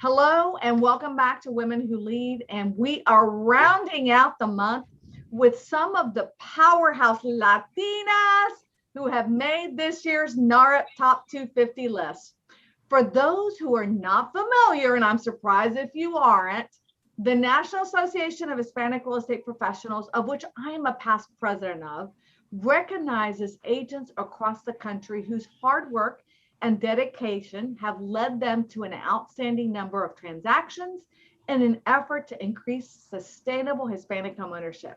Hello and welcome back to Women Who Lead. And we are rounding out the month with some of the powerhouse Latinas who have made this year's NAHREP Top 250 list. For those who are not familiar, and I'm surprised if you aren't, the National Association of Hispanic Real Estate Professionals, of which I am a past president of, recognizes agents across the country whose hard work and dedication have led them to an outstanding number of transactions in an effort to increase sustainable Hispanic homeownership.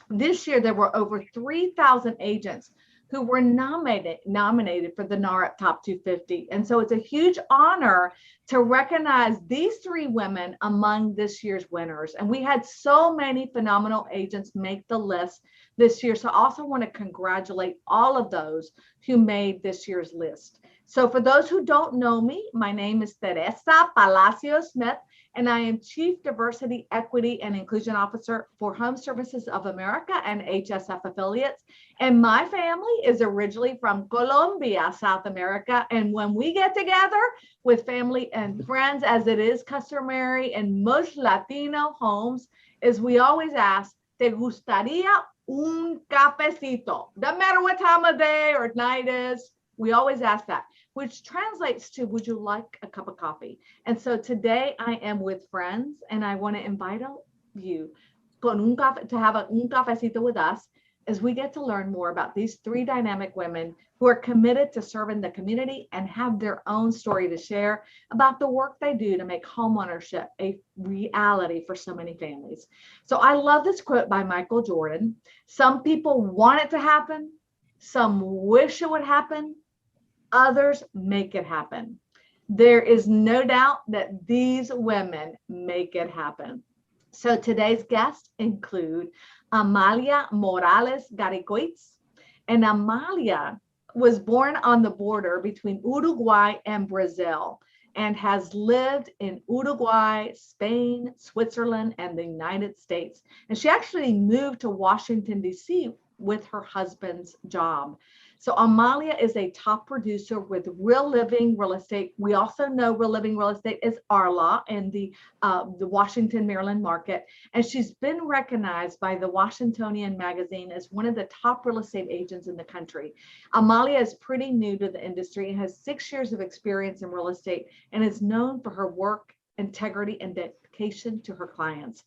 This year, there were over 3,000 agents who were nominated for the NAHREP Top 250. And so it's a huge honor to recognize these three women among this year's winners. And we had so many phenomenal agents make the list this year. So I also want to congratulate all of those who made this year's list. So for those who don't know me, my name is Teresa Palacio Smith, and I am Chief Diversity, Equity, and Inclusion Officer for Home Services of America and HSF affiliates. And my family is originally from Colombia, South America. And when we get together with family and friends, as it is customary in most Latino homes, is we always ask, ¿Te gustaría un cafecito? Doesn't matter what time of day or night is. We always ask that, which translates to, would you like a cup of coffee? And so today I am with friends, and I want to invite you to have un cafecito with us as we get to learn more about these three dynamic women who are committed to serving the community and have their own story to share about the work they do to make homeownership a reality for so many families. So I love this quote by Michael Jordan. Some people want it to happen. Some wish it would happen. Others make it happen. There is no doubt that these women make it happen. So today's guests include Amalia Morales Garicoitz. And Amalia was born on the border between Uruguay and Brazil and has lived in Uruguay, Spain, Switzerland, and the United States. And she actually moved to Washington, D.C. with her husband's job. So Amalia is a top producer with Real Living Real Estate. We also know Real Living Real Estate is Arla in the Washington, Maryland market. And she's been recognized by the Washingtonian magazine as one of the top real estate agents in the country. Amalia is pretty new to the industry and has 6 years of experience in real estate and is known for her work, integrity, and dedication to her clients.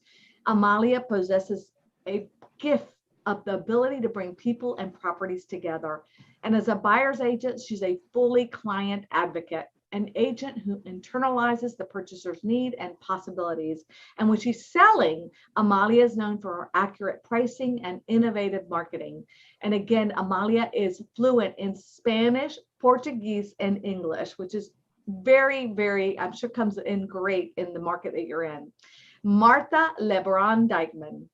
Amalia possesses a gift of the ability to bring people and properties together. And as a buyer's agent, she's a fully client advocate, an agent who internalizes the purchaser's need and possibilities. And when she's selling, Amalia is known for her accurate pricing and innovative marketing. And again, Amalia is fluent in Spanish, Portuguese, and English, which is very, very, I'm sure comes in great in the market that you're in. Martha Lebron Dykman.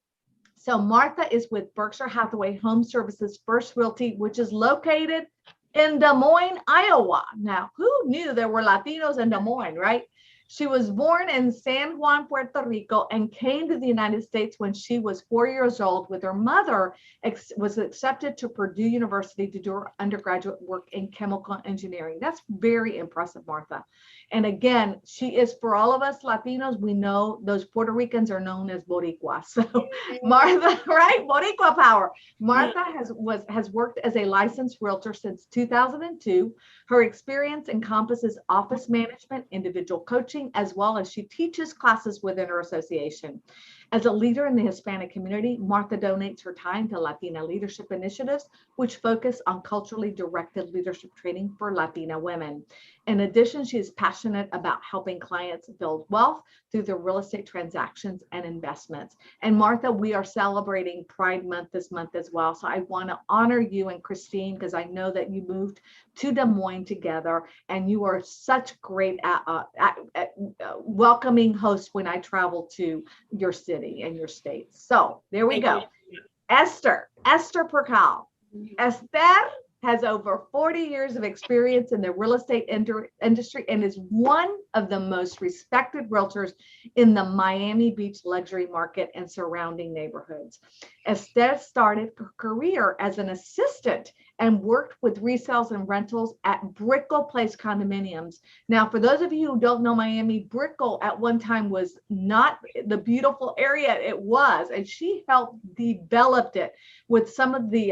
So Martha is with Berkshire Hathaway Home Services First Realty, which is located in Des Moines, Iowa. Now, who knew there were Latinos in Des Moines, right? She was born in San Juan, Puerto Rico, and came to the United States when she was 4 years old with her mother, was accepted to Purdue University to do her undergraduate work in chemical engineering. That's very impressive, Martha. And again, she is, for all of us Latinos, we know those Puerto Ricans are known as Boricua. So Martha, right? Morico Power. Martha has worked as a licensed realtor since 2002. Her experience encompasses office management, individual coaching, as well as she teaches classes within her association. As a leader in the Hispanic community, Martha donates her time to Latina leadership initiatives, which focus on culturally directed leadership training for Latina women. In addition, she is passionate about helping clients build wealth through their real estate transactions and investments. And Martha, we are celebrating Pride Month this month as well. So I want to honor you and Christine, because I know that you moved to Des Moines together, and you are such great welcoming hosts when I travel to your city and your state. So there we go. Esther Percol. Esther has over 40 years of experience in the real estate industry and is one of the most respected realtors in the Miami Beach luxury market and surrounding neighborhoods. Esther started her career as an assistant and worked with resales and rentals at Brickell Place condominiums. Now, for those of you who don't know Miami, Brickell at one time was not the beautiful area it was, and she helped develop it with some of the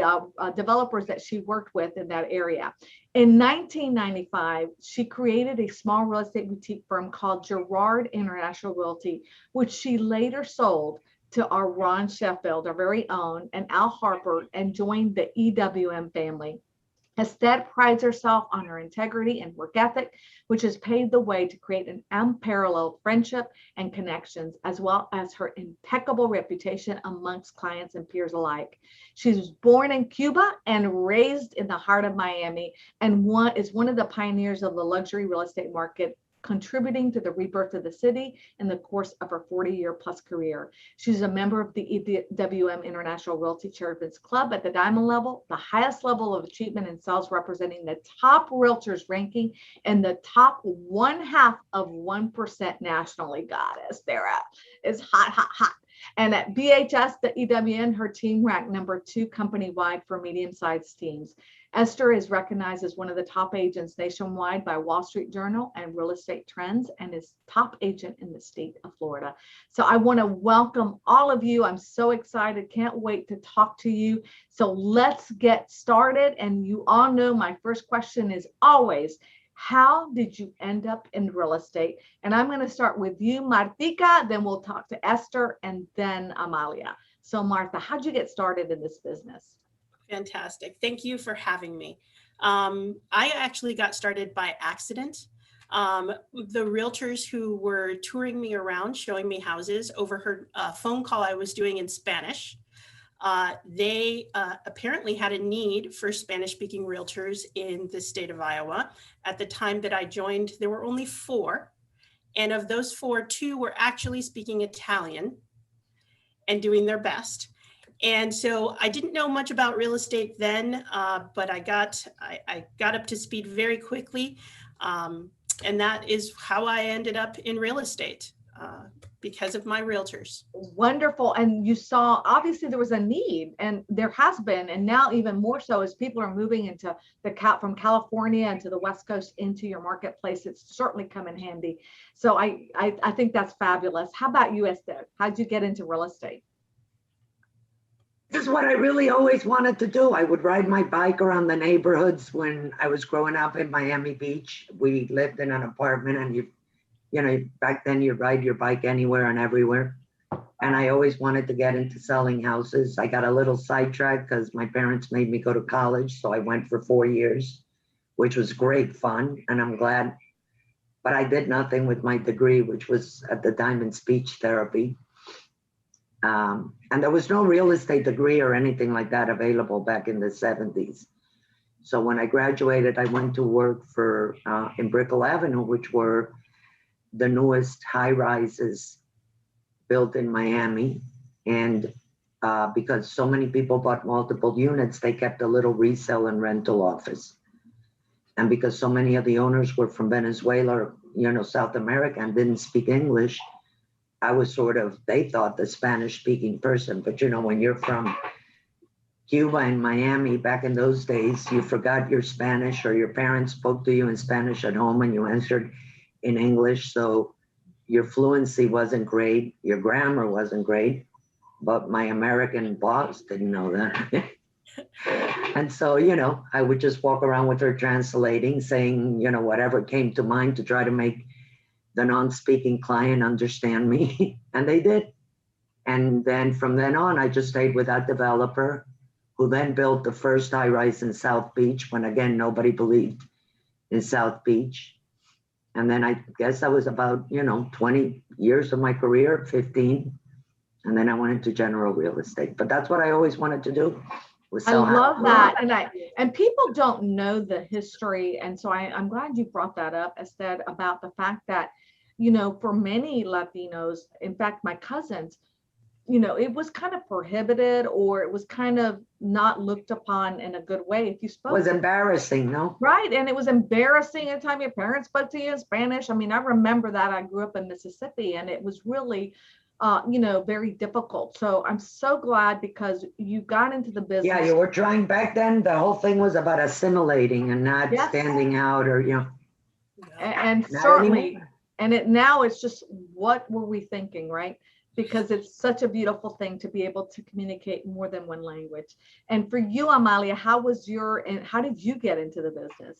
developers that she worked with in that area. In 1995, she created a small real estate boutique firm called Gerard International Realty, which she later sold to our Ron Sheffield, our very own, and Al Harper, and joined the EWM family. Esteb prides herself on her integrity and work ethic, which has paved the way to create an unparalleled friendship and connections, as well as her impeccable reputation amongst clients and peers alike. She was born in Cuba and raised in the heart of Miami, and is one of the pioneers of the luxury real estate market, contributing to the rebirth of the city in the course of her 40-year plus career. She's a member of the EWM International Realty Champions Club at the Diamond level, the highest level of achievement in sales, representing the top realtors ranking and the top 0.5% nationally. Goddess, Sarah is hot, hot, hot. And at BHS, the EWN, her team ranked number 2 company-wide for medium-sized teams. Esther is recognized as one of the top agents nationwide by Wall Street Journal and Real Estate Trends, and is top agent in the state of Florida. So I want to welcome all of you. I'm so excited. Can't wait to talk to you. So let's get started. And you all know my first question is always, how did you end up in real estate? And I'm going to start with you, Martica, then we'll talk to Esther, and then Amalia. So Martha, how'd you get started in this business? Fantastic. Thank you for having me. I actually got started by accident. The realtors who were touring me around, showing me houses, overheard a phone call I was doing in Spanish. They apparently had a need for Spanish-speaking realtors in the state of Iowa. At the time that I joined, there were only 4. And of those 4, 2 were actually speaking Italian and doing their best. And so I didn't know much about real estate then, but I got up to speed very quickly. And that is how I ended up in real estate, because of my realtors. Wonderful. And you saw, obviously there was a need, and there has been, and now even more so as people are moving into from California and to the West Coast into your marketplace. It's certainly come in handy. So I think that's fabulous. How about you, Esther? How'd you get into real estate? This is what I really always wanted to do. I would ride my bike around the neighborhoods when I was growing up in Miami Beach. We lived in an apartment, and you know, back then you ride your bike anywhere and everywhere. And I always wanted to get into selling houses. I got a little sidetracked because my parents made me go to college. So I went for 4 years, which was great fun, and I'm glad. But I did nothing with my degree, which was at the Diamond Speech Therapy. And there was no real estate degree or anything like that available back in the 70s. So when I graduated, I went to work for in Brickell Avenue, which were the newest high rises built in Miami. And because so many people bought multiple units, they kept a little resale and rental office. And because so many of the owners were from Venezuela, you know, South America, and didn't speak English, I was sort of, they thought, the Spanish speaking person. But, you know, when you're from Cuba and Miami back in those days, you forgot your Spanish, or your parents spoke to you in Spanish at home and you answered in English. So your fluency wasn't great. Your grammar wasn't great. But my American boss didn't know that. And so, you know, I would just walk around with her translating, saying, you know, whatever came to mind to try to make the non-speaking client understand me. And they did. And then from then on, I just stayed with that developer, who then built the first high-rise in South Beach, when again, nobody believed in South Beach. And then I guess that was about, you know, 20 years of my career, 15. And then I went into general real estate. But that's what I always wanted to do. I love that. And people don't know the history. And so I'm glad you brought that up, Esther, about the fact that, you know, for many Latinos, in fact, my cousins, you know, it was kind of prohibited, or it was kind of not looked upon in a good way if you spoke. It was embarrassing, no? Right. And it was embarrassing at the time your parents spoke to you in Spanish. I mean, I remember that. I grew up in Mississippi, and it was really very difficult. So I'm so glad because you got into the business. Yeah, you were trying back then. The whole thing was about assimilating and not Yes. standing out, or And not certainly, anymore. and now it's just, what were we thinking, right? Because it's such a beautiful thing to be able to communicate more than one language. And for you, Amalia, how did you get into the business?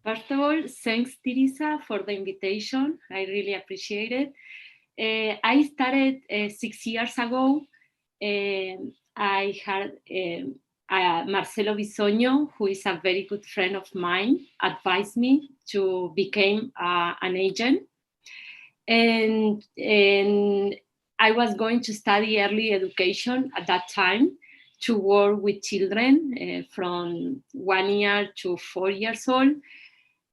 First of all, thanks, Teresa, for the invitation. I really appreciate it. I started 6 years ago. I had Marcelo Bisoño, who is a very good friend of mine, advised me to become an agent. And I was going to study early education at that time to work with children from 1 year to 4 years old.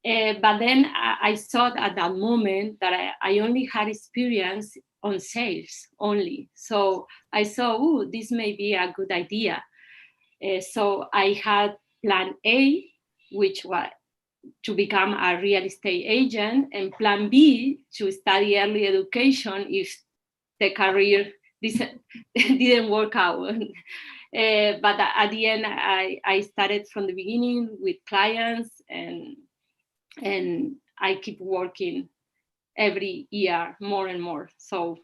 But then I thought at that moment that I only had experience on sales only. So I thought, oh, this may be a good idea. So I had plan A, which was to become a real estate agent, and plan B, to study early education if the career didn't work out. But at the end, I started from the beginning with clients, and I keep working every year more and more. So,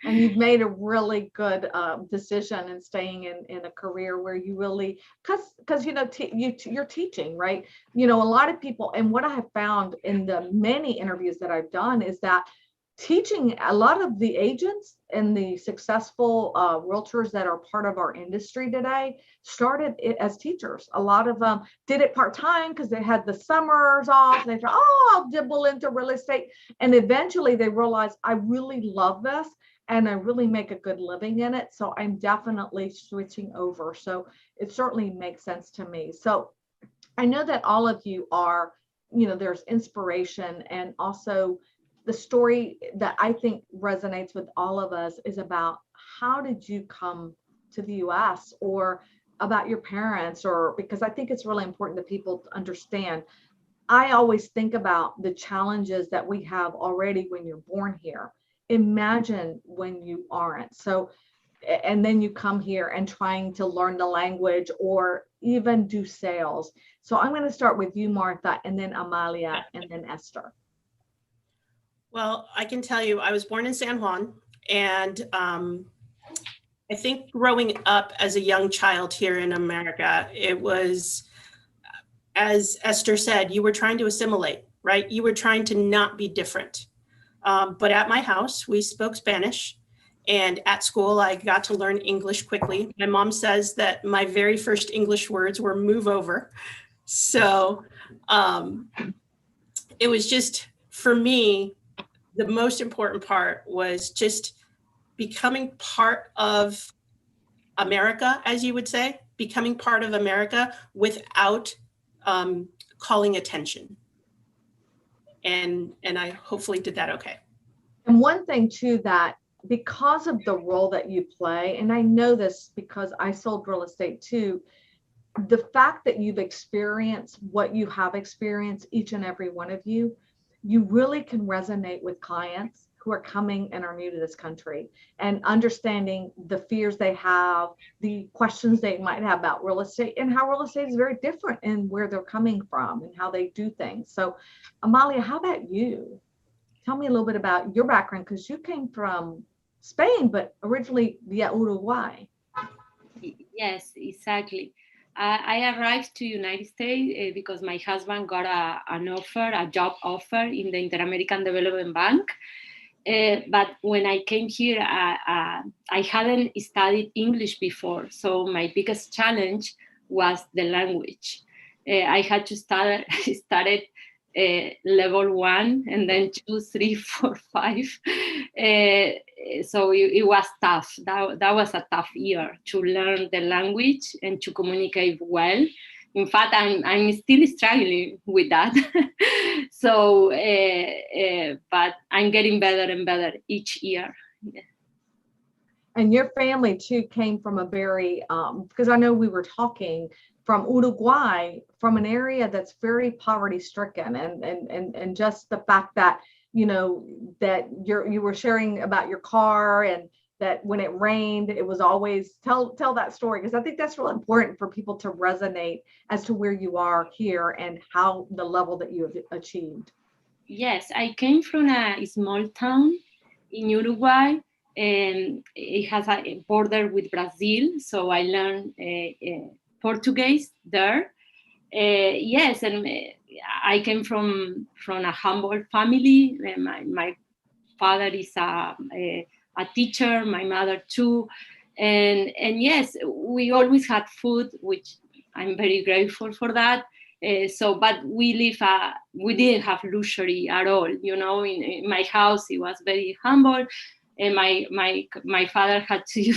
and you've made a really good decision in staying in a career where you really, because you're teaching, right? A lot of people, and what I have found in the many interviews that I've done is that teaching, a lot of the agents and the successful realtors that are part of our industry today started as teachers. A lot of them did it part-time because they had the summers off. They thought, I'll dibble into real estate. And eventually they realized, I really love this and I really make a good living in it. So I'm definitely switching over. So it certainly makes sense to me. So I know that all of you are, there's inspiration, and also the story that I think resonates with all of us is about how did you come to the US, or about your parents, or because I think it's really important that people understand. I always think about the challenges that we have already when you're born here. Imagine when you aren't. So, and then you come here and trying to learn the language or even do sales. So I'm going to start with you, Martha, and then Amalia, and then Esther. Well, I can tell you, I was born in San Juan, and I think growing up as a young child here in America, it was, as Esther said, you were trying to assimilate, right? You were trying to not be different. But at my house, we spoke Spanish, and at school, I got to learn English quickly. My mom says that my very first English words were move over. So it was just, for me, the most important part was just becoming part of America, as you would say, becoming part of America without calling attention. And I hopefully did that okay. And one thing too, that because of the role that you play, and I know this because I sold real estate too, the fact that you've experienced what you have experienced, each and every one of you, you really can resonate with clients who are coming and are new to this country, and understanding the fears they have, the questions they might have about real estate, and how real estate is very different in where they're coming from and how they do things. So Amalia, how about you? Tell me a little bit about your background, because you came from Spain, but originally via Uruguay. Yes, exactly. I arrived to United States because my husband got a job offer in the Inter-American Development Bank. But when I came here, I hadn't studied English before. So my biggest challenge was the language. I had to start level 1 and then 2, 3, 4, 5. So it was tough. That was a tough year to learn the language and to communicate well. In fact, I'm still struggling with that. So, but I'm getting better and better each year. And your family too came from a very, because I know we were talking from Uruguay, from an area that's very poverty stricken, and just the fact that you know, that you were sharing about your car, and that when it rained, it was always tell that story, because I think that's really important for people to resonate as to where you are here and how the level that you have achieved. Yes, I came from a small town in Uruguay, and it has a border with Brazil, so I learned Portuguese there. Yes, and I came from a humble family. My father is a teacher, my mother too, and yes, we always had food, which I'm very grateful for that. But we didn't have luxury at all. You know, in my house it was very humble, and my father had to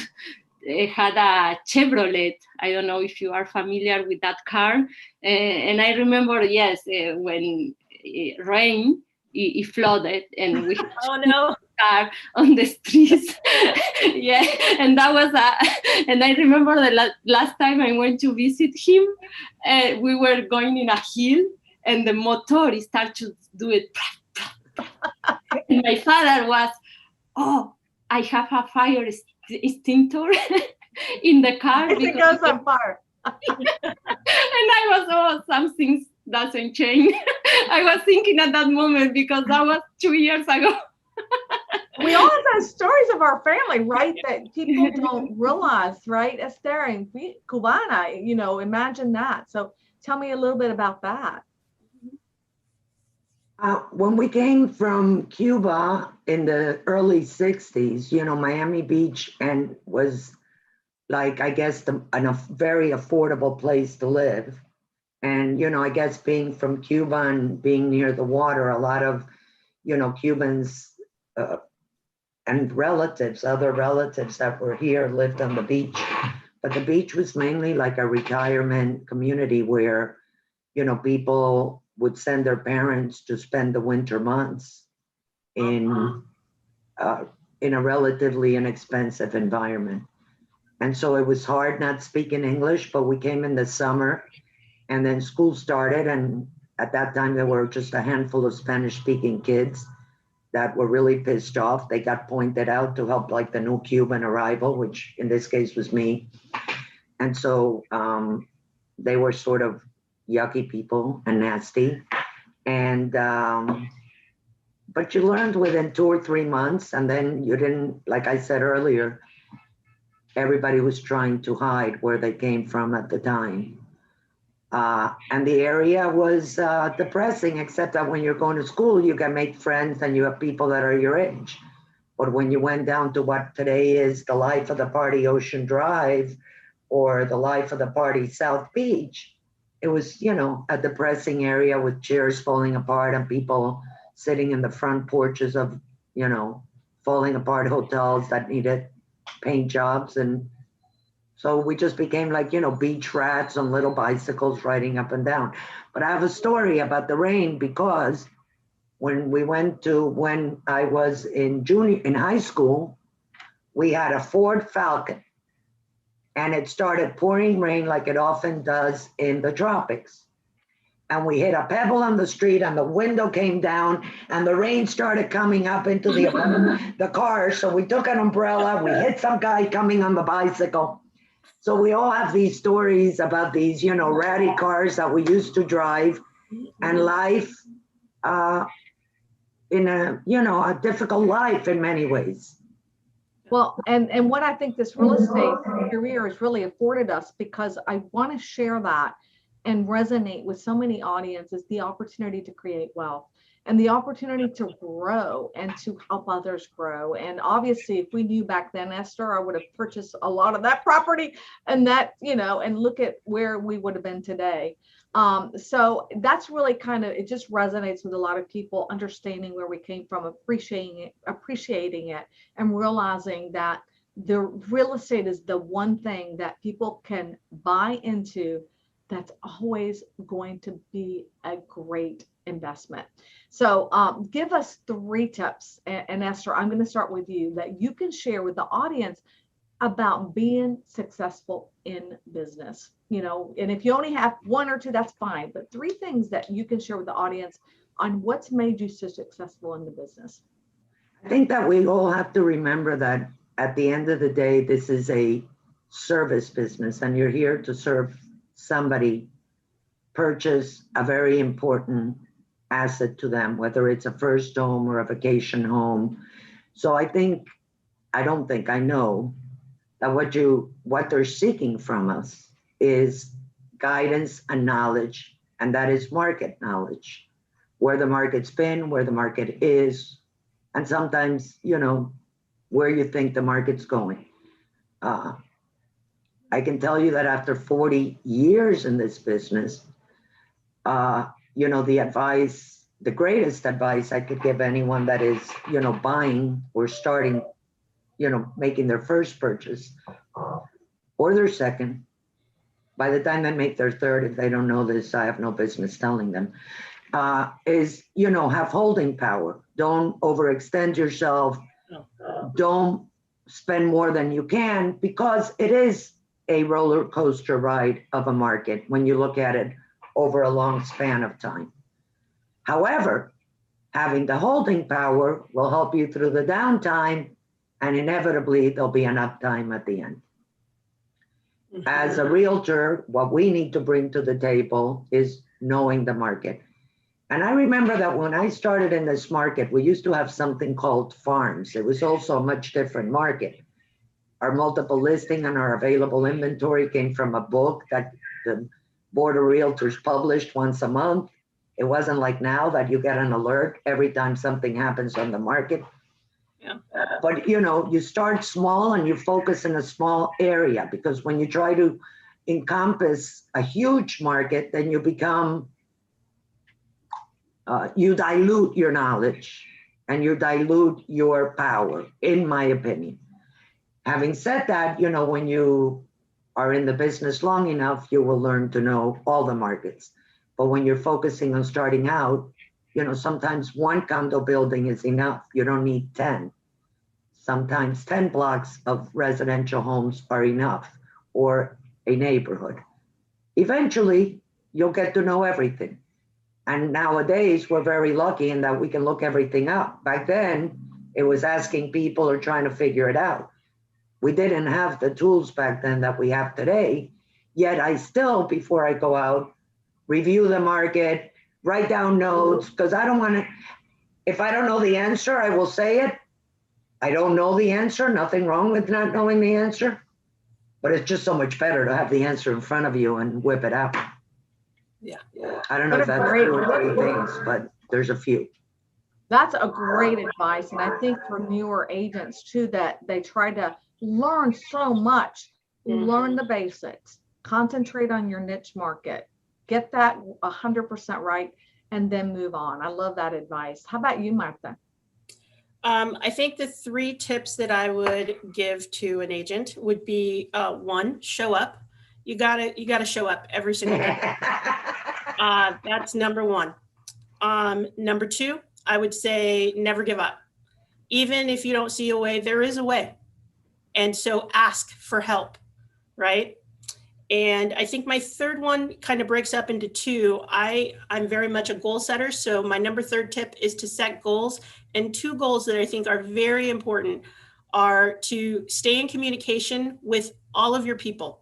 had a Chevrolet. I don't know if you are familiar with that car. And I remember, yes, when it rained, it flooded, and we Oh no. car on the streets. Yeah, and that was and I remember the last time I went to visit him, we were going in a hill, and the motor started to do it. And my father was, oh, I have a fire extinguisher in the car. It goes on fire. And I was, oh, some things doesn't change. I was thinking at that moment, because that was 2 years ago. We all have those stories of our family, right? That people don't realize, right? Esther and Cubana, you know, imagine that. So tell me a little bit about that. When we came from Cuba in the early 60s, you know, Miami Beach and was like, I guess, a very affordable place to live. And, you know, I guess being from Cuba and being near the water, a lot of, you know, Cubans and other relatives that were here lived on the beach. But the beach was mainly like a retirement community where, you know, people would send their parents to spend the winter months in a relatively inexpensive environment. And so it was hard not speaking English, but we came in the summer, and then school started. And at that time, there were just a handful of Spanish-speaking kids that were really pissed off. They got pointed out to help like the new Cuban arrival, which in this case was me. And so they were sort of yucky people and nasty. And, but you learned within 2 or 3 months, and then you didn't, like I said earlier, everybody was trying to hide where they came from at the time. And the area was depressing, except that when you're going to school, you can make friends and you have people that are your age. But when you went down to what today is the life of the party Ocean Drive or the life of the party South Beach, it was, you know, a depressing area with chairs falling apart and people sitting in the front porches of, you know, falling apart hotels that needed paint jobs. And so we just became like, you know, beach rats on little bicycles riding up and down. But I have a story about the rain, because when I was in high school, we had a Ford Falcon, and it started pouring rain like it often does in the tropics. And we hit a pebble on the street, and the window came down, and the rain started coming up into the car. So we took an umbrella, we hit some guy coming on the bicycle. So we all have these stories about these, you know, ratty cars that we used to drive, and life in a, you know, a difficult life in many ways. Well, and what I think this real estate career has really afforded us, because I want to share that and resonate with so many audiences, the opportunity to create wealth and the opportunity to grow and to help others grow. And obviously, if we knew back then, Esther, I would have purchased a lot of that property, and that, you know, and look at where we would have been today. So that's really kind of, it just resonates with a lot of people, understanding where we came from, appreciating it, and realizing that the real estate is the one thing that people can buy into that's always going to be a great investment. So give us 3 tips, and Esther, I'm going to start with you, that you can share with the audience about being successful in business. You know, and if you only have 1 or 2, that's fine, but 3 things that you can share with the audience on what's made you so successful in the business. I think that we all have to remember that at the end of the day, this is a service business and you're here to serve somebody purchase a very important asset to them, whether it's a first home or a vacation home. So I know that what they're seeking from us is guidance and knowledge, and that is market knowledge, where the market's been, where the market is, and sometimes, where you think the market's going. I can tell you that after 40 years in this business, the greatest advice I could give anyone that is, buying or starting, making their first purchase or their second, by the time they make their third, if they don't know this, I have no business telling them, is, have holding power. Don't overextend yourself. Don't spend more than you can, because it is a roller coaster ride of a market when you look at it over a long span of time. However, having the holding power will help you through the downtime, and inevitably there'll be an uptime at the end. As a realtor, what we need to bring to the table is knowing the market. And I remember that when I started in this market, we used to have something called farms. It was also a much different market. Our multiple listing and our available inventory came from a book that the Board of Realtors published once a month. It wasn't like now that you get an alert every time something happens on the market. Yeah. But you start small and you focus in a small area, because when you try to encompass a huge market, then you become, you dilute your knowledge and you dilute your power, in my opinion. Having said that, when you are in the business long enough, you will learn to know all the markets. But when you're focusing on starting out, sometimes one condo building is enough. You don't need 10. Sometimes 10 blocks of residential homes are enough, or a neighborhood. Eventually, you'll get to know everything. And nowadays, we're very lucky in that we can look everything up. Back then, it was asking people or trying to figure it out. We didn't have the tools back then that we have today, yet I still, before I go out, review the market, write down notes, because I don't want to, if I don't know the answer, I will say it. I don't know the answer, nothing wrong with not knowing the answer, but it's just so much better to have the answer in front of you and whip it out. Yeah. I don't know if that's 2 or 3 things, but there's a few. That's a great advice. And I think for newer agents too, that they try to learn so much, learn the basics, concentrate on your niche market, get that 100% right, and then move on. I love that advice. How about you, Martha? I think the 3 tips that I would give to an agent would be 1, show up. You gotta show up every single day. That's number 1. Number 2, I would say never give up. Even if you don't see a way, there is a way. And so ask for help, right? And I think my 3rd one kind of breaks up into 2. I'm very much a goal setter. So my number 3rd tip is to set goals. And 2 goals that I think are very important are to stay in communication with all of your people.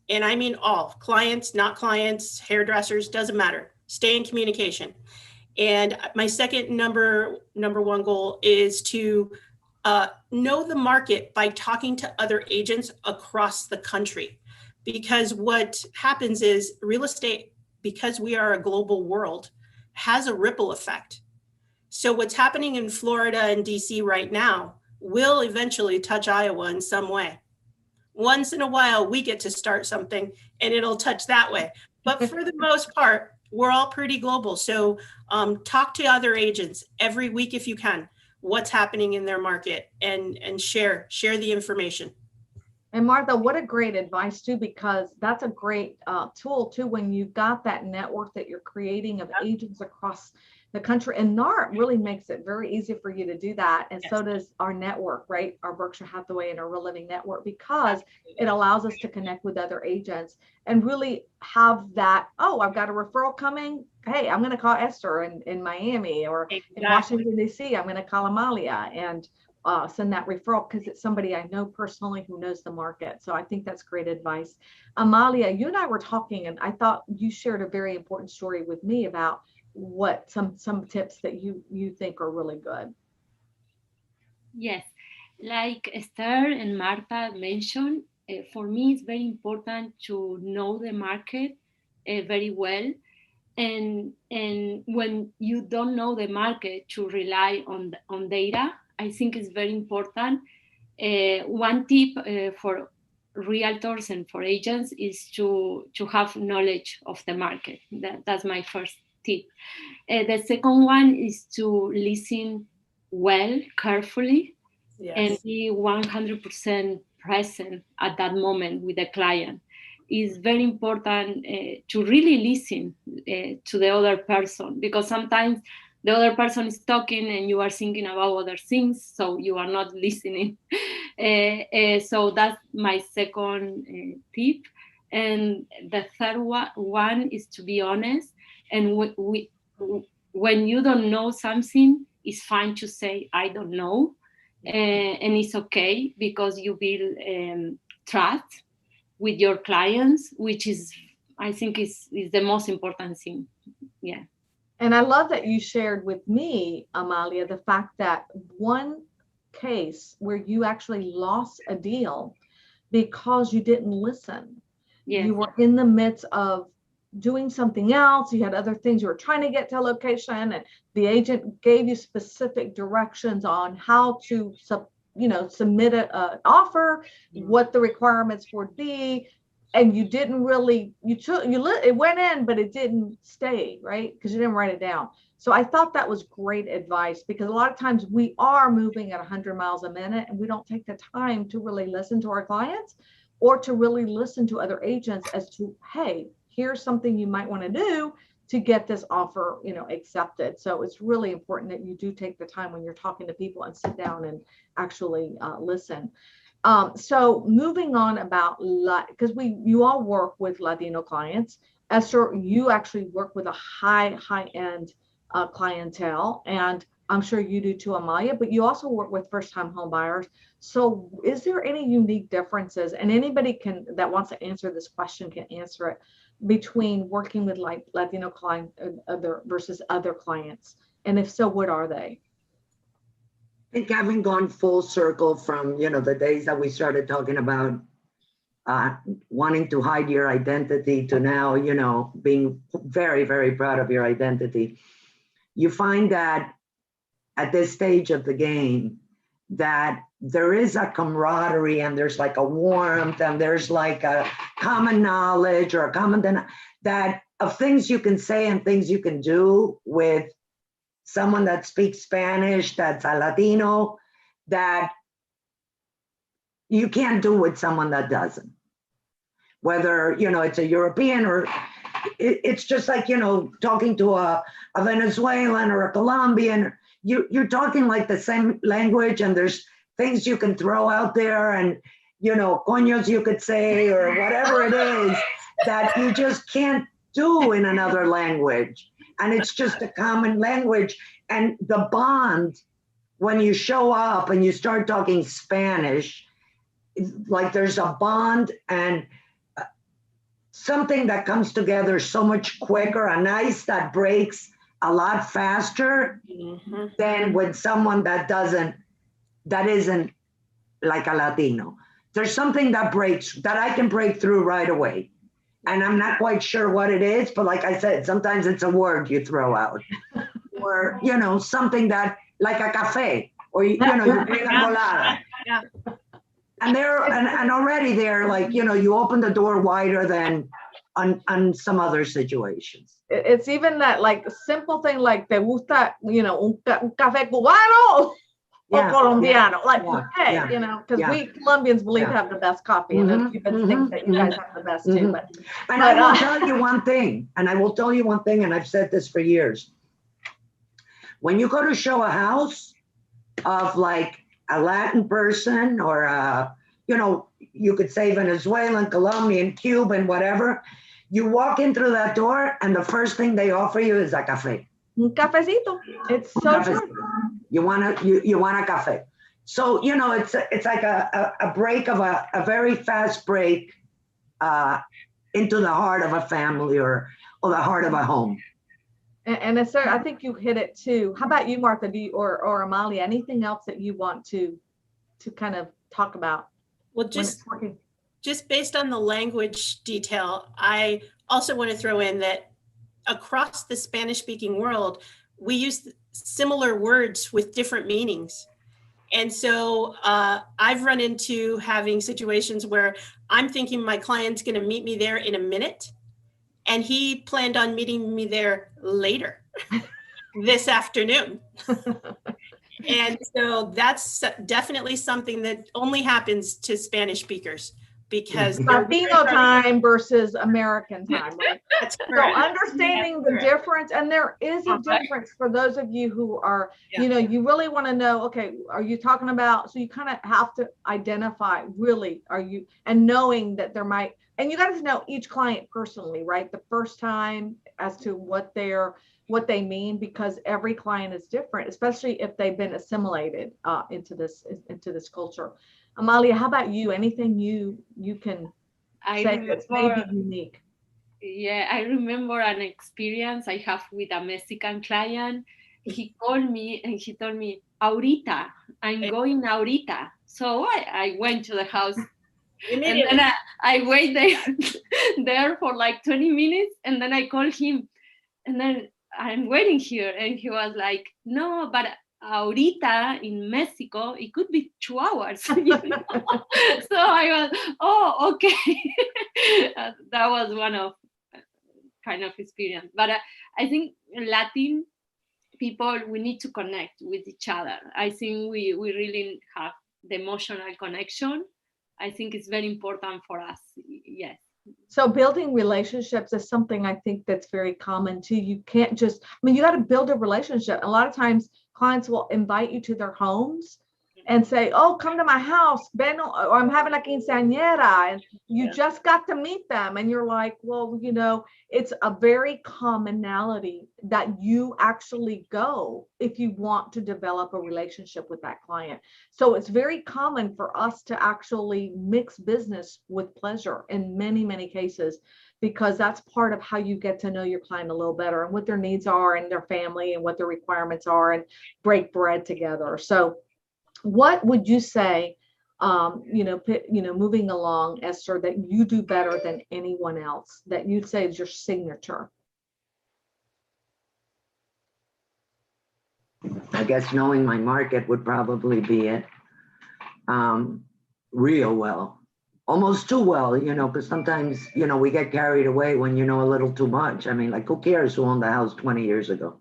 And I mean all, clients, not clients, hairdressers, doesn't matter. Stay in communication. And my second number 1 goal is to know the market by talking to other agents across the country. Because what happens is real estate, because we are a global world, has a ripple effect. So what's happening in Florida and DC right now will eventually touch Iowa in some way. Once in a while, we get to start something and it'll touch that way. But for the most part, we're all pretty global. So talk to other agents every week if you can, what's happening in their market, and share the information. And Martha, what a great advice too, because that's a great tool too, when you've got that network that you're creating of agents across the country. And NAHREP really makes it very easy for you to do that. And so does our network, right? Our Berkshire Hathaway and our Real Living Network, because it allows us to connect with other agents and really have that, oh, I've got a referral coming. hey, I'm going to call Esther in Miami, or Exactly. in Washington, D.C., I'm going to call Amalia and send that referral because it's somebody I know personally who knows the market. So I think that's great advice. Amalia, you and I were talking, and I thought you shared a very important story with me about what some tips that you think are really good. Yes, like Esther and Marta mentioned, for me it's very important to know the market very well, and when you don't know the market, to rely on data. I think it's very important. One tip for realtors and for agents is to have knowledge of the market. That's my first tip. The second one is to listen well, carefully, and Yes. be 100% present at that moment with the client. It's very important to really listen to the other person, because sometimes the other person is talking and you are thinking about other things, so you are not listening. So that's my second tip. And the third one is to be honest. And when you don't know something, it's fine to say, I don't know. And it's okay, because you build trust with your clients, which is, I think, is the most important thing. Yeah. And I love that you shared with me, Amalia, the fact that one case where you actually lost a deal because you didn't listen. Yes. You were in the midst of doing something else. You had other things. You were trying to get to a location, and the agent gave you specific directions on how to submit an offer, what the requirements would be. And you didn't really, it went in, but it didn't stay, right? Because you didn't write it down. So I thought that was great advice, because a lot of times we are moving at 100 miles a minute and we don't take the time to really listen to our clients, or to really listen to other agents as to, hey, here's something you might want to do to get this offer, accepted. So it's really important that you do take the time when you're talking to people and sit down and actually listen. So moving on about, because you all work with Latino clients. Esther, you actually work with a high-end clientele, and I'm sure you do too, Amalia, but you also work with first-time home buyers. So is there any unique differences, and anybody that wants to answer this question can answer it, between working with Latino clients versus other clients? And if so, what are they? I think having gone full circle from, the days that we started talking about wanting to hide your identity to now, being very, very proud of your identity, you find that at this stage of the game, that there is a camaraderie, and there's like a warmth, and there's like a common knowledge, or a common that of things you can say and things you can do with someone that speaks Spanish, that's a Latino, that you can't do with someone that doesn't. Whether, it's a European, or it's just like, talking to a Venezuelan or a Colombian, you're talking like the same language, and there's things you can throw out there, and, coños you could say, or whatever it is that you just can't do in another language. And it's just a common language. And the bond, when you show up and you start talking Spanish, like there's a bond and something that comes together so much quicker, an ice that breaks a lot faster than with someone that isn't like a Latino. There's something that I can break through right away. And I'm not quite sure what it is, but like I said, sometimes it's a word you throw out, or, something that, like a cafe, or, you bring a colada. Yeah. And and already they're like, you open the door wider than on some other situations. It's even that like simple thing, like te gusta, un café cubano or colombiano, hey, because we Colombians believe to have the best coffee, and Cubans think that you guys have the best too. But I will tell you one thing, and I've said this for years. When you go to show a house of like a Latin person, or you could say Venezuelan, Colombian, Cuban, whatever, You walk in through that door and the first thing they offer you is a café. Un cafecito. It's so true. You want a café. So, you know, it's like a break of a very fast break into the heart of a family or the heart of a home. And Esther, I think you hit it too. How about you, Martha, or Amalia? Anything else that you want to kind of talk about? Well, just based on the language detail, I also want to throw in that across the Spanish-speaking world, we use similar words with different meanings. And so I've run into having situations where I'm thinking my client's going to meet me there in a minute, and he planned on meeting me there later this afternoon. And so that's definitely something that only happens to Spanish speakers, because Latino time versus American time, right? That's So correct. understanding the difference, and there is a difference for those of you who are, you know, you really want to know, okay, are you talking about, so you kind of have to identify really, are you, and knowing that there might, and you got to know each client personally, right? The first time as to what they mean, because every client is different, especially if they've been assimilated into this culture. Amalia, how about you? Anything you can say that's maybe unique? Yeah, I remember an experience I have with a Mexican client. He called me and he told me, "Ahorita, I'm going ahorita." So I went to the house. And then I wait there for like 20 minutes, and then I call him, and then I'm waiting here, and he was like, "No, but ahorita in Mexico, it could be 2 hours." You know? So I was, oh, okay. That was one of kind of experience. But I think Latin people, we need to connect with each other. I think we really have the emotional connection. I think it's very important for us. Yes. So building relationships is something I think that's very common too. You can't just, I mean, you got to build a relationship. A lot of times clients will invite you to their homes and say, "Oh, come to my house, Ben, or I'm having a quinceañera," and you just got to meet them. And you're like, well, you know, it's a very commonality that you actually go if you want to develop a relationship with that client. So it's very common for us to actually mix business with pleasure in many, many cases, because that's part of how you get to know your client a little better and what their needs are and their family and what their requirements are, and break bread together. So what would you say, moving along, Esther, that you do better than anyone else, that you'd say is your signature? I guess knowing my market would probably be it. Real well, almost too well, you know, because sometimes, you know, we get carried away when you know a little too much. I mean, like, who cares who owned the house 20 years ago?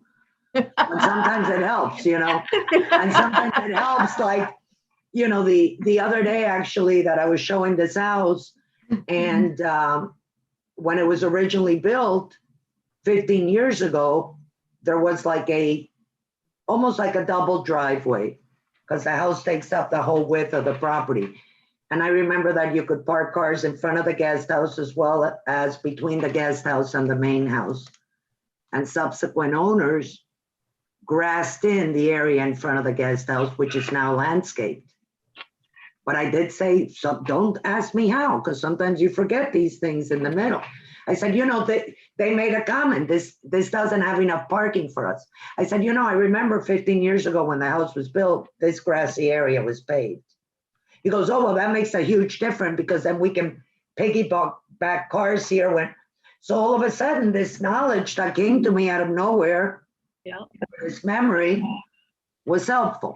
But sometimes it helps, you know, and sometimes it helps, like, you know, the other day, actually, that I was showing this house, and when it was originally built 15 years ago, there was like almost like a double driveway, because the house takes up the whole width of the property. And I remember that you could park cars in front of the guest house as well as between the guest house and the main house. And subsequent owners grassed in the area in front of the guest house, which is now landscaped. But I did say, so don't ask me how, because sometimes you forget these things in the middle. I said, you know, they made a comment, this doesn't have enough parking for us. I said, you know, I remember 15 years ago when the house was built, this grassy area was paved. He goes, oh, well, that makes a huge difference, because then we can piggyback back cars here. So all of a sudden, this knowledge that came to me out of nowhere, this memory, was helpful.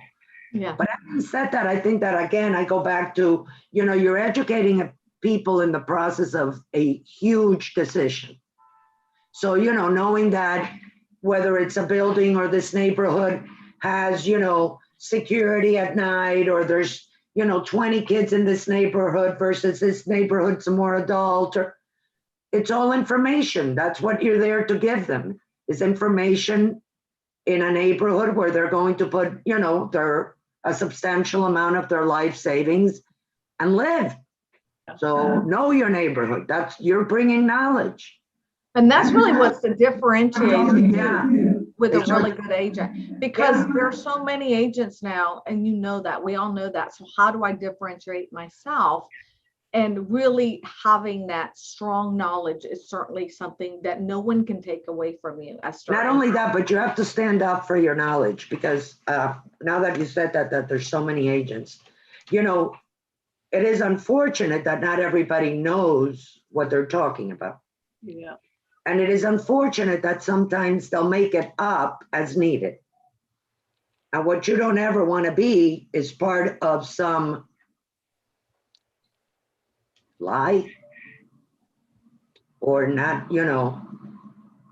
Yeah. But having said that, I think that, again, I go back to, you know, you're educating people in the process of a huge decision. So, you know, knowing that whether it's a building or this neighborhood has, you know, security at night, or there's, you know, 20 kids in this neighborhood versus this neighborhood's more adult, or it's all information. That's what you're there to give them, is information in a neighborhood where they're going to put, you know, a substantial amount of their life savings and live. So know your neighborhood. You're bringing knowledge. And that's really what's the differentiator Yeah. with a really good agent, because there are so many agents now, and you know that, we all know that. So how do I differentiate myself? And really having that strong knowledge is certainly something that no one can take away from you, Esther. Not only that, but you have to stand up for your knowledge, because now that you said that there's so many agents, you know, it is unfortunate that not everybody knows what they're talking about. Yeah. And it is unfortunate that sometimes they'll make it up as needed. And what you don't ever want to be is part of some lie or not, you know.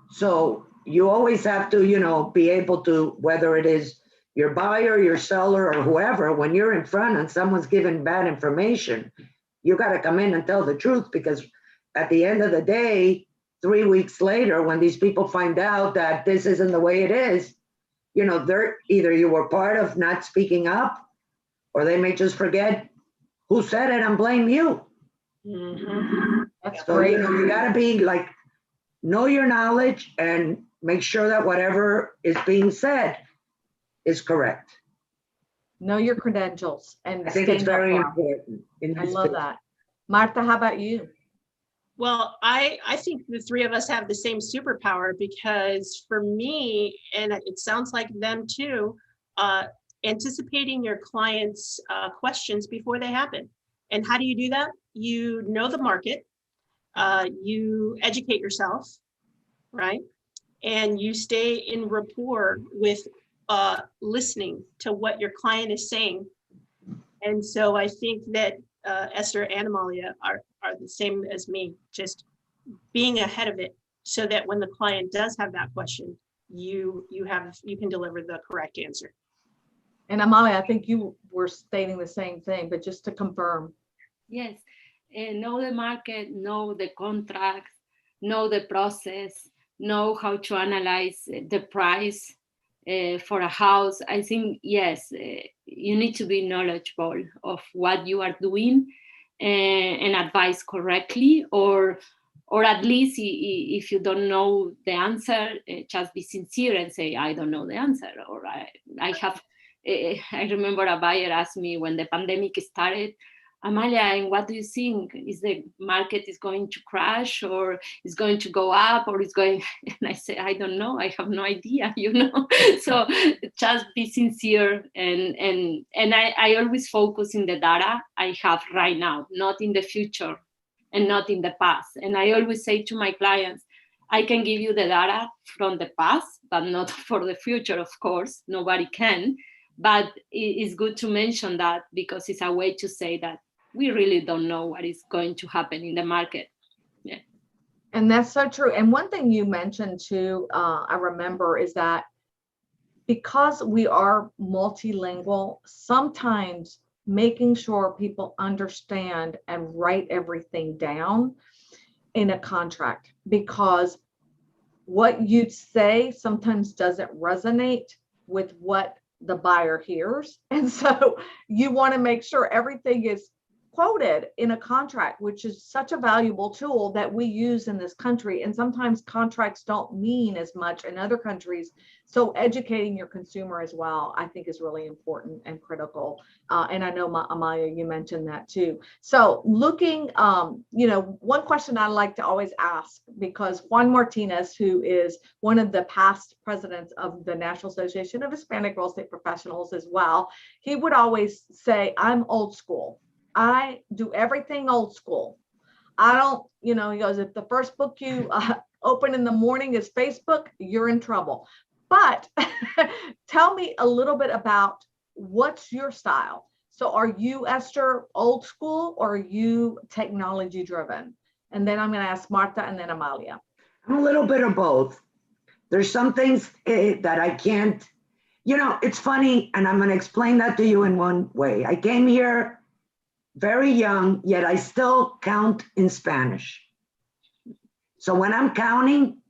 So you always have to, you know, be able to, whether it is your buyer, your seller, or whoever, when you're in front and someone's giving bad information, you got to come in and tell the truth, because at the end of the day, 3 weeks later, when these people find out that this isn't the way it is, you know, they're either you were part of not speaking up, or they may just forget who said it and blame you. Mm-hmm. That's So, great. you know, you got to be like, know your knowledge and make sure that whatever is being said is correct. Know your credentials and I think it's stand up very for 'em. important. I love that. Martha, how about you? Well, I think the three of us have the same superpower, because for me, and it sounds like them too, anticipating your clients' questions before they happen. And how do you do that? You know the market, you educate yourself, right? And you stay in rapport with listening to what your client is saying. And so I think that Esther and Amalia are the same as me, just being ahead of it, so that when the client does have that question, you can deliver the correct answer. And Amalia, I think you were stating the same thing, but just to confirm. Yes, know the market, know the contracts, know the process, know how to analyze the price for a house. I think, yes, you need to be knowledgeable of what you are doing and advise correctly, or at least if you don't know the answer, just be sincere and say, I don't know the answer, or I have. I remember a buyer asked me when the pandemic started, Amalia, and what do you think? Is the market is going to crash, or is going to go up, or is going? And I say, I don't know. I have no idea, you know. So just be sincere, and I always focus in the data I have right now, not in the future, and not in the past. And I always say to my clients, I can give you the data from the past, but not for the future, of course. Nobody can. But it's good to mention that, because it's a way to say that we really don't know what is going to happen in the market. Yeah. And that's so true. And one thing you mentioned too, I remember, is that because we are multilingual, sometimes making sure people understand and write everything down in a contract, because what you say sometimes doesn't resonate with what the buyer hears. And so you want to make sure everything is quoted in a contract, which is such a valuable tool that we use in this country. And sometimes contracts don't mean as much in other countries. So educating your consumer as well, I think, is really important and critical. And I know, Amalia, you mentioned that too. So looking, one question I like to always ask, because Juan Martinez, who is one of the past presidents of the National Association of Hispanic Real Estate Professionals as well, he would always say, I'm old school. I do everything old school. I don't, he goes, if the first book you open in the morning is Facebook, you're in trouble. But tell me a little bit about what's your style. So are you, Esther, old school, or are you technology driven? And then I'm going to ask Martha and then Amalia. I'm a little bit of both. There's some things that I can't, it's funny, and I'm going to explain that to you in one way. I came here very young, yet I still count in Spanish. So when I'm counting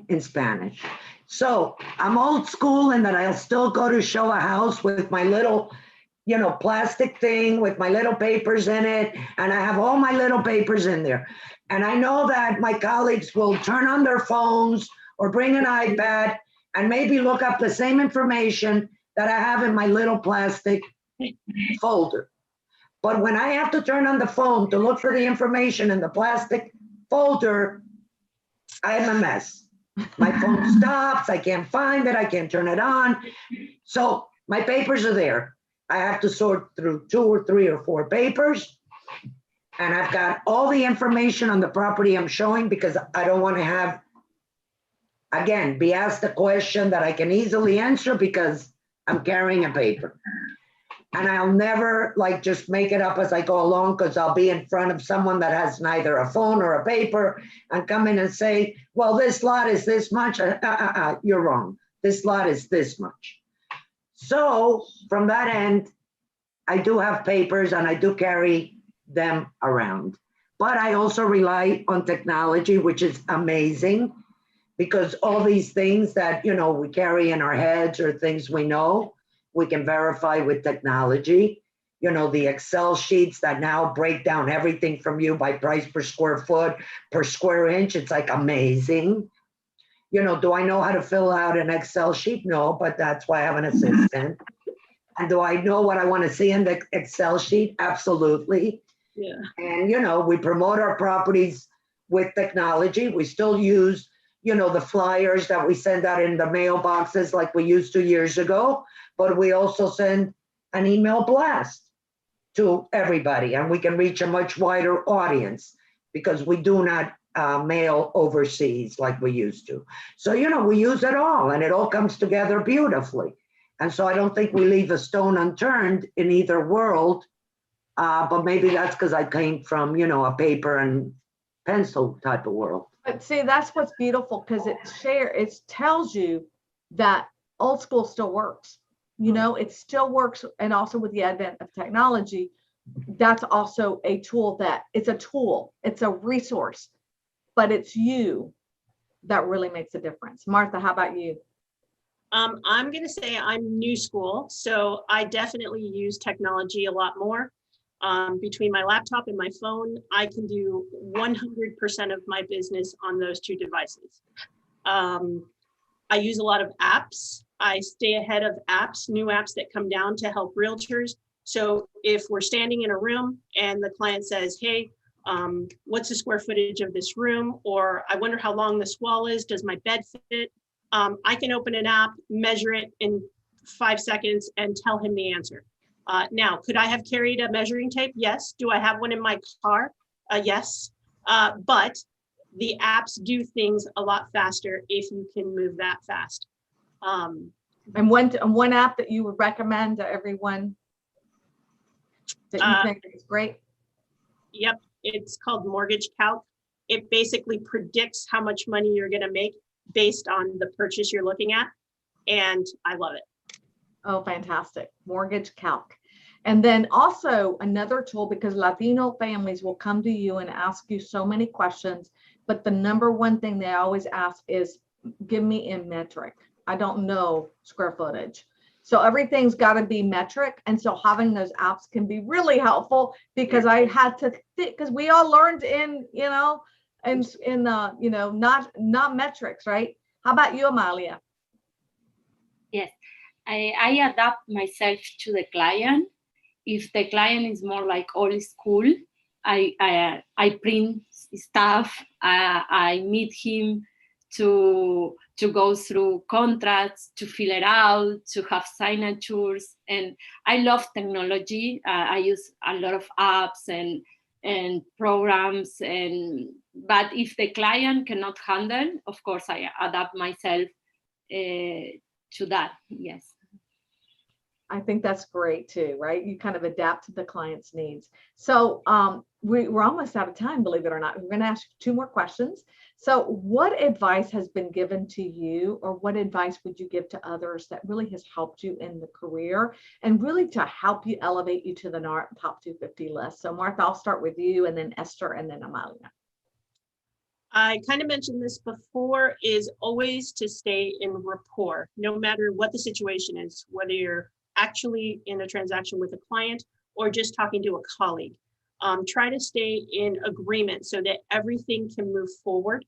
in Spanish. So I'm old school in that I'll still go to show a house with my little, plastic thing with my little papers in it. And I have all my little papers in there. And I know that my colleagues will turn on their phones or bring an iPad and maybe look up the same information that I have in my little plastic folder. But when I have to turn on the phone to look for the information in the plastic folder, I am a mess. My phone stops, I can't find it, I can't turn it on. So my papers are there. I have to sort through 2 or 3 or 4 papers. And I've got all the information on the property I'm showing because I don't want to have, again, be asked a question that I can easily answer because I'm carrying a paper. And I'll never just make it up as I go along because I'll be in front of someone that has neither a phone or a paper and come in and say, well, this lot is this much. You're wrong. This lot is this much. So from that end, I do have papers and I do carry them around. But I also rely on technology, which is amazing because all these things that, we carry in our heads or things we know, we can verify with technology. The Excel sheets that now break down everything from you by price per square foot, per square inch. It's amazing. Do I know how to fill out an Excel sheet? No, but that's why I have an assistant. And do I know what I want to see in the Excel sheet? Absolutely. Yeah. And, we promote our properties with technology. We still use, the flyers that we send out in the mailboxes like we used to years ago, but we also send an email blast to everybody and we can reach a much wider audience because we do not mail overseas like we used to. So, we use it all and it all comes together beautifully. And so I don't think we leave a stone unturned in either world, but maybe that's because I came from, a paper and pencil type of world. But see, that's what's beautiful because it tells you that old school still works. It still works. And also with the advent of technology, that's also a tool it's a resource, but it's you that really makes a difference. Martha, how about you? I'm going to say I'm new school, so I definitely use technology a lot more. Between my laptop and my phone, I can do 100% of my business on those 2 devices. I use a lot of apps. I stay ahead of apps, new apps that come down to help realtors. So if we're standing in a room and the client says, hey, what's the square footage of this room? Or I wonder how long this wall is. Does my bed fit? I can open an app, measure it in 5 seconds and tell him the answer. Now, could I have carried a measuring tape? Yes. Do I have one in my car? Yes. But the apps do things a lot faster if you can move that fast. And one app that you would recommend to everyone that you think is great? Yep. It's called Mortgage Calc. It basically predicts how much money you're going to make based on the purchase you're looking at. And I love it. Oh, fantastic. Mortgage Calc. And then also another tool, because Latino families will come to you and ask you so many questions, but the number one thing they always ask is, give me in metric. I don't know square footage. So everything's got to be metric. And so having those apps can be really helpful because I had to think, because we all learned in not metrics, right? How about you, Amalia? Yes, I adapt myself to the client. If the client is more like old school, I print stuff. I meet him to go through contracts, to fill it out, to have signatures. And I love technology. I use a lot of apps and programs. But if the client cannot handle, of course, I adapt myself to that. Yes. I think that's great too, right? You kind of adapt to the client's needs. So we're almost out of time, believe it or not. We're going to ask 2 more questions. So what advice has been given to you, or what advice would you give to others that really has helped you in the career and really to help you elevate you to the NAHREP Top 250 list? So Martha, I'll start with you, and then Esther, and then Amalia. I kind of mentioned this before, is always to stay in rapport, no matter what the situation is, whether you're actually in a transaction with a client or just talking to a colleague. Try to stay in agreement so that everything can move forward.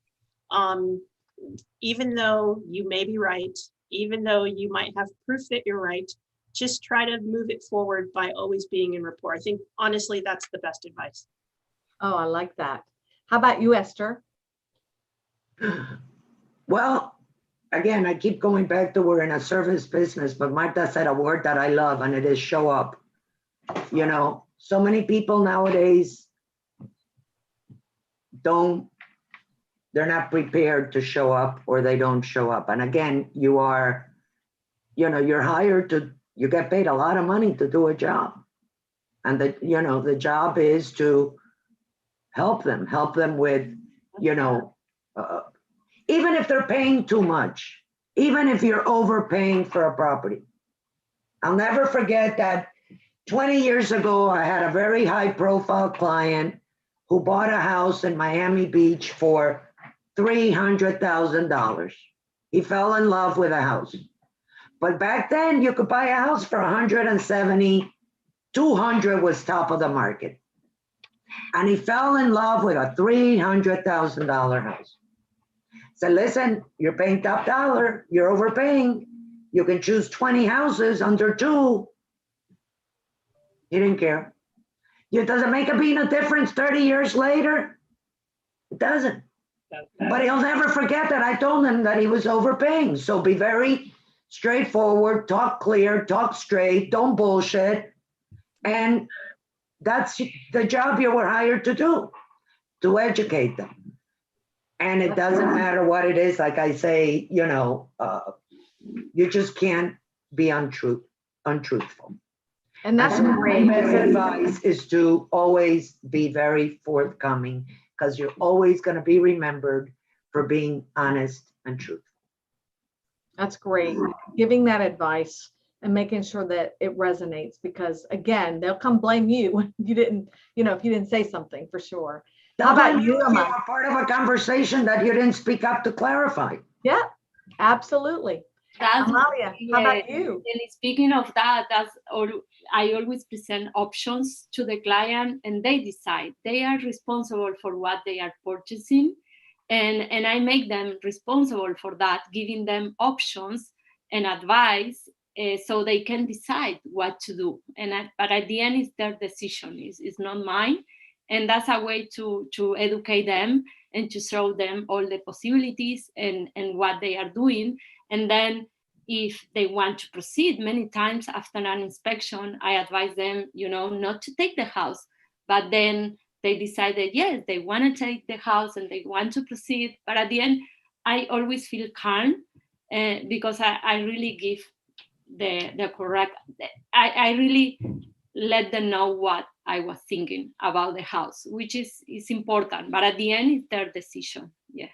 Even though you may be right, even though you might have proof that you're right, just try to move it forward by always being in rapport. I think honestly, that's the best advice. Oh, I like that. How about you, Esther? Well, again, I keep going back to we're in a service business, but Marta said a word that I love, and it is show up. You know, so many people nowadays they're not prepared to show up, or they don't show up. And again, you're hired you get paid a lot of money to do a job. And the job is to help them with, even if they're paying too much, even if you're overpaying for a property. I'll never forget that 20 years ago, I had a very high profile client who bought a house in Miami Beach for $300,000. He fell in love with a house. But back then you could buy a house for 170, 200 was top of the market. And he fell in love with a $300,000 house. So listen, you're paying top dollar, you're overpaying. You can choose 20 houses under 2. He didn't care. Does it make a bean of difference 30 years later? It doesn't. But he'll never forget that I told him that he was overpaying. So be very straightforward, talk clear, talk straight, don't bullshit. And that's the job you were hired to do, to educate them. And it doesn't matter what it is. Like I say, you just can't be untruthful. And that's great. My best advice is to always be very forthcoming, because you're always going to be remembered for being honest and truthful. That's great. Giving that advice and making sure that it resonates, because again, they'll come blame you when you didn't, if you didn't say something, for sure. How about you, Amanda? You were part of a conversation that you didn't speak up to clarify. Yeah, absolutely. Amalia, how about you? And speaking of that, I always present options to the client, and they decide. They are responsible for what they are purchasing, and I make them responsible for that, giving them options and advice so they can decide what to do. But at the end, it's their decision. It's not mine. And that's a way to educate them and to show them all the possibilities and what they are doing. And then if they want to proceed, many times after an inspection, I advise them, not to take the house. But then they decided, yes, they want to take the house and they want to proceed. But at the end, I always feel calm because I really give the correct, I really let them know what I was thinking about the house, which is important. But at the end, it's their decision. Yeah.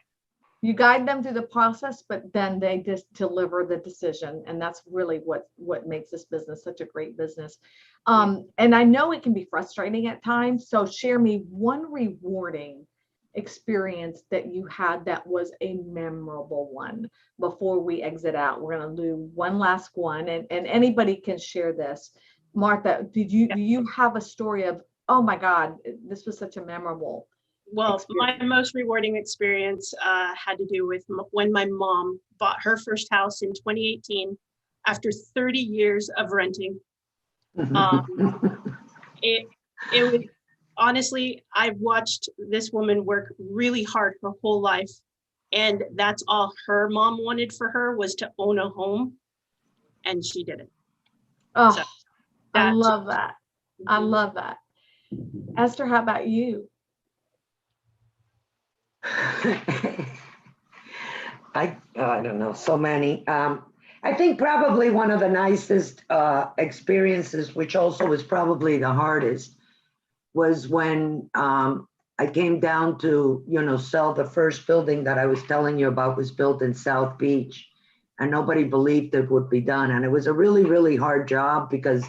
You guide them through the process, but then they just deliver the decision. And that's really what makes this business such a great business. And I know it can be frustrating at times. So share me one rewarding experience that you had that was a memorable one before we exit out. We're going to do one last one, and anybody can share this. Martha, do you have a story of, oh my God, this was such a memorable experience? My most rewarding experience had to do with when my mom bought her first house in 2018 after 30 years of renting. It was, honestly, I've watched this woman work really hard her whole life, and that's all her mom wanted for her was to own a home, and she did it. Oh, so I love that. I love that. Esther, how about you? I don't know, so many. I think probably one of the nicest experiences, which also was probably the hardest, was when I came down to, sell the first building that I was telling you about. Was built in South Beach, and nobody believed it would be done. And it was a really, really hard job because,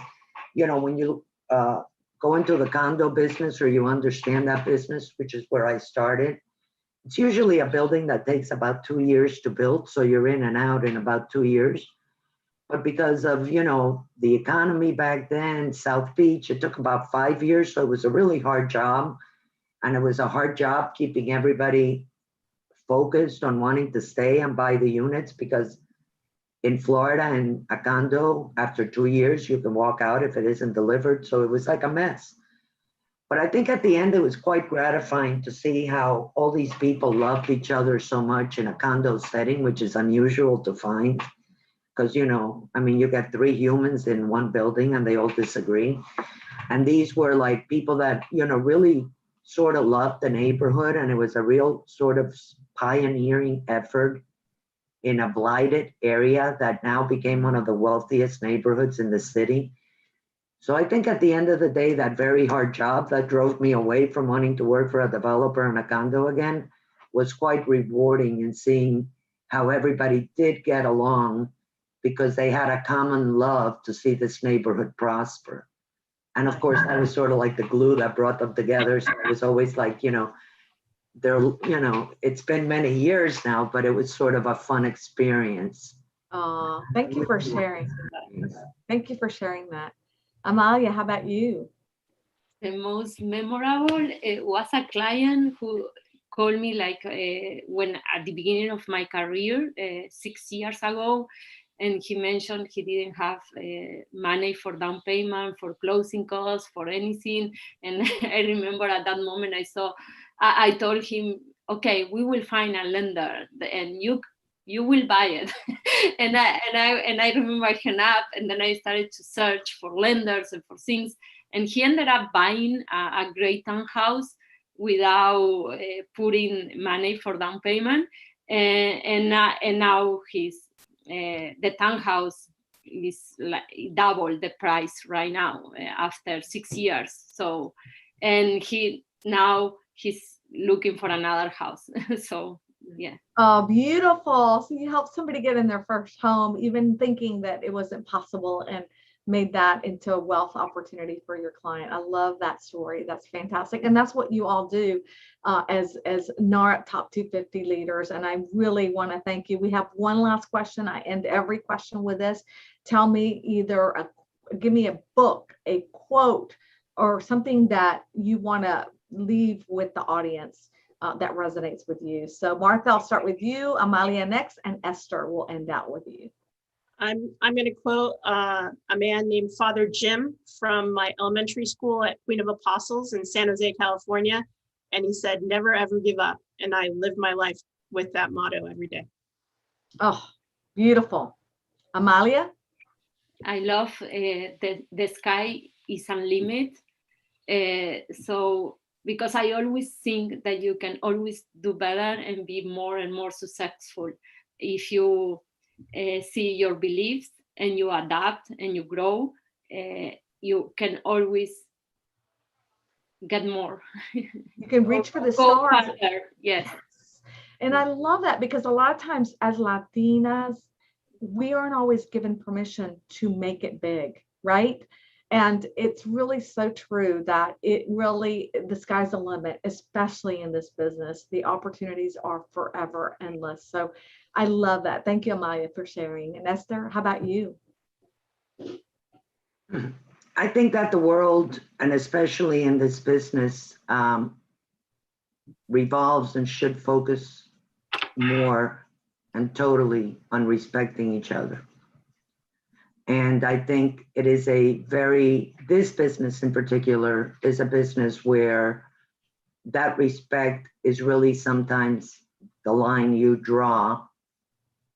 when you go into the condo business, or you understand that business, which is where I started, it's usually a building that takes about 2 years to build. So you're in and out in about 2 years. But because of, you know, the economy back then, South Beach, it took about 5 years. So it was a really hard job. And it was a hard job keeping everybody focused on wanting to stay and buy the units, because in Florida, in a condo, after 2 years, you can walk out if it isn't delivered. So it was like a mess. But I think at the end, it was quite gratifying to see how all these people loved each other so much in a condo setting, which is unusual to find. Because, you know, I mean, you got 3 humans in one building and they all disagree. And these were like people that, you know, really sort of loved the neighborhood. And it was a real sort of pioneering effort in a blighted area that now became one of the wealthiest neighborhoods in the city. So I think at the end of the day, that very hard job that drove me away from wanting to work for a developer in a condo again was quite rewarding in seeing how everybody did get along, because they had a common love to see this neighborhood prosper. And of course, that was sort of like the glue that brought them together. So it was always like, you know, they're, you know, it's been many years now, but it was sort of a fun experience. Thank you for sharing. Thank you for sharing that. Amalia, how about you? The most memorable was a client who called me like when at the beginning of my career 6 years ago, and he mentioned he didn't have money for down payment, for closing costs, for anything. And I remember at that moment I told him, okay, we will find a lender and you will buy it. and I remember I hung up, and then I started to search for lenders and for things. And he ended up buying a great townhouse without putting money for down payment. And now the townhouse is like double the price right now after 6 years. So, and he's looking for another house. So, yeah. Oh, beautiful. So you helped somebody get in their first home, even thinking that it wasn't possible, and made that into a wealth opportunity for your client. I love that story. That's fantastic. And that's what you all do as NAHREP Top 250 leaders. And I really want to thank you. We have one last question. I end every question with this. Tell me give me a book, a quote, or something that you want to leave with the audience that resonates with you. So Martha, I'll start with you, Amalia next, and Esther will end out with you. I'm going to quote a man named Father Jim from my elementary school at Queen of Apostles in San Jose, California. And he said, never, ever give up. And I live my life with that motto every day. Oh, beautiful. Amalia? I love the sky is unlimited. So because I always think that you can always do better and be more and more successful if you see your beliefs and you adapt and you grow. You can always get more. You can reach for the stars. Farther. Yes. And I love that, because a lot of times as Latinas, we aren't always given permission to make it big, right? And it's really so true that the sky's the limit, especially in this business. The opportunities are forever endless. So I love that. Thank you, Amalia, for sharing. And Esther, how about you? I think that the world, and especially in this business, revolves and should focus more and totally on respecting each other. And I think it is this business in particular is a business where that respect is really sometimes the line you draw,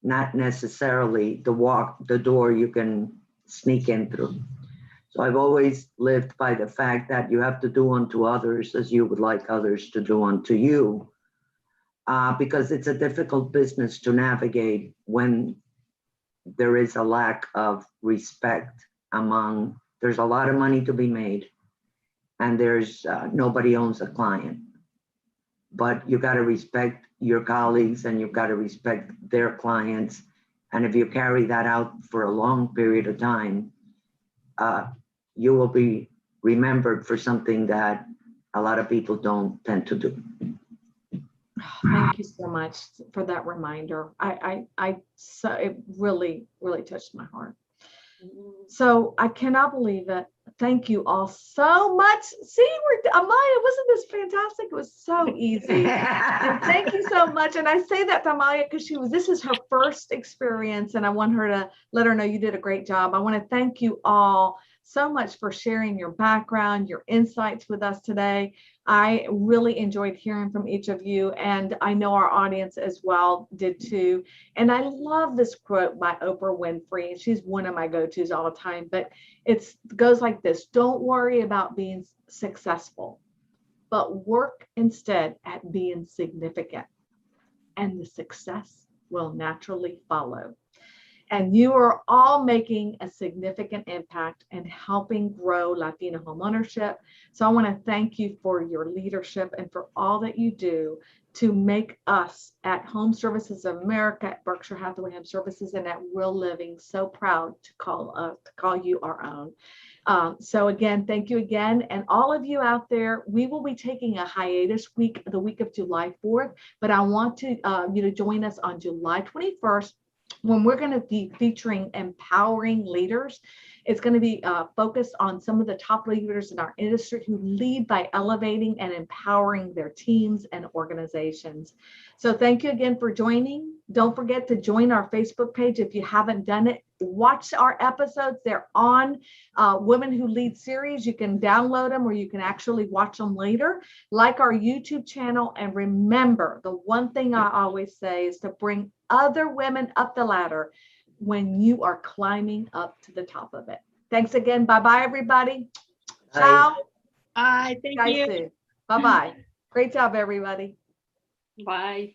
not necessarily the door you can sneak in through. So I've always lived by the fact that you have to do unto others as you would like others to do unto you, because it's a difficult business to navigate when there is a lack of respect there's a lot of money to be made, and there's nobody owns a client. But you got to respect your colleagues and you've got to respect their clients. And if you carry that out for a long period of time, you will be remembered for something that a lot of people don't tend to do. Thank you so much for that reminder. It really, really touched my heart. So I cannot believe it. Thank you all so much. See, Amaya, wasn't this fantastic? It was so easy. And thank you so much. And I say that to Amaya because this is her first experience, and I want her to let her know you did a great job. I want to thank you all so much for sharing your background, your insights with us today. I really enjoyed hearing from each of you, and I know our audience as well did too. And I love this quote by Oprah Winfrey. She's one of my go-tos all the time, but it goes like this: don't worry about being successful, but work instead at being significant, and the success will naturally follow. And you are all making a significant impact and helping grow Latina homeownership. So I want to thank you for your leadership and for all that you do to make us at Home Services of America, at Berkshire Hathaway Home Services, and at Real Living so proud to call you our own. So again, thank you again. And all of you out there, we will be taking a hiatus the week of July 4th, but I want to you to join us on July 21st, when we're going to be featuring empowering leaders. It's going to be focused on some of the top leaders in our industry who lead by elevating and empowering their teams and organizations. So thank you again for joining. Don't forget to join our Facebook page if you haven't done it. Watch our episodes. They're on Women Who Lead series. You can download them or you can actually watch them later. Like our YouTube channel. And remember, the one thing I always say is to bring other women up the ladder when you are climbing up to the top of it. Thanks again. Bye-bye, everybody. Ciao. Bye. Thank you. Bye-bye. Great job, everybody. Bye.